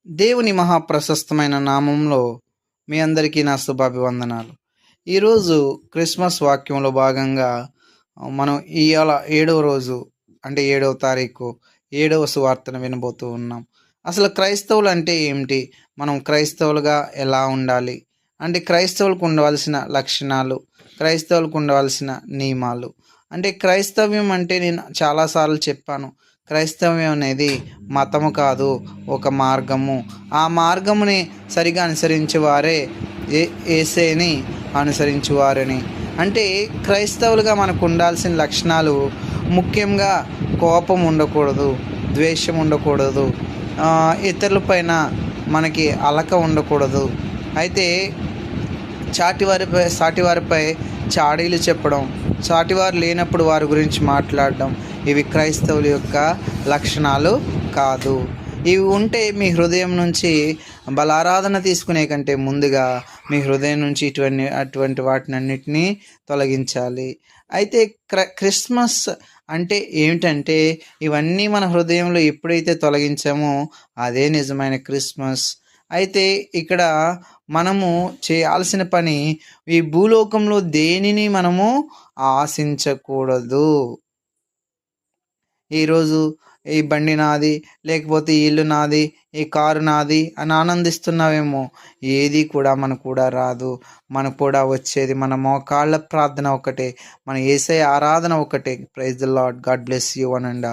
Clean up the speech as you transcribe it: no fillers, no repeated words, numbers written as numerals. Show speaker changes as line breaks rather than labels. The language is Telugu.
దేవుని మహాప్రశస్తమైన నామంలో మీ అందరికీ నా శుభాభివందనాలు. ఈరోజు క్రిస్మస్ వాక్యంలో భాగంగా మనం ఇయాల ఏడవ రోజు అంటే 7వ తారీఖు 7వ సువార్తను వినబోతూ ఉన్నాం. అసలు క్రైస్తవులు అంటే ఏమిటి? మనం క్రైస్తవులుగా ఎలా ఉండాలి? అంటే క్రైస్తవులకు ఉండవలసిన లక్షణాలు, క్రైస్తవులకు ఉండవలసిన నియమాలు. అంటే క్రైస్తవ్యం అంటే నేను చాలాసార్లు చెప్పాను. క్రైస్తవ్యం అనేది మతము కాదు, ఒక మార్గము. ఆ మార్గముని సరిగా అనుసరించే వారే యేసేని అనుసరించువారని. అంటే క్రైస్తవులుగా మనకు ఉండాల్సిన లక్షణాలు ముఖ్యంగా కోపం ఉండకూడదు, ద్వేషం ఉండకూడదు, ఇతరుల పైన మనకి అలక ఉండకూడదు. అయితే సాటివారిపై చాడీలు చెప్పడం, సాటివారు లేనప్పుడు వారి గురించి మాట్లాడడం, ఇవి క్రైస్తవుల యొక్క లక్షణాలు కాదు. ఇవి ఉంటే మీ హృదయం నుంచి బలారాధన తీసుకునే కంటే ముందుగా మీ హృదయం నుంచి అటువంటి వాటినన్నిటినీ తొలగించాలి. అయితే క్రిస్మస్ అంటే ఏమిటంటే ఇవన్నీ మన హృదయంలో ఎప్పుడైతే తొలగించామో అదే నిజమైన క్రిస్మస్. అయితే ఇక్కడ మనము చేయాల్సిన పని, ఈ భూలోకంలో దేనిని మనము ఆశించకూడదు. ఈరోజు ఈ బండి నాది, లేకపోతే ఈ ఇల్లు నాది, ఈ కారు నాది అని ఆనందిస్తున్నావేమో, ఏది కూడా మనకు కూడా రాదు. మనకు కూడా వచ్చేది మన మోకాళ్ళ ప్రార్థన ఒకటే, మన యేసయ్య ఆరాధన ఒకటే. Praise the Lord. God bless you one and all.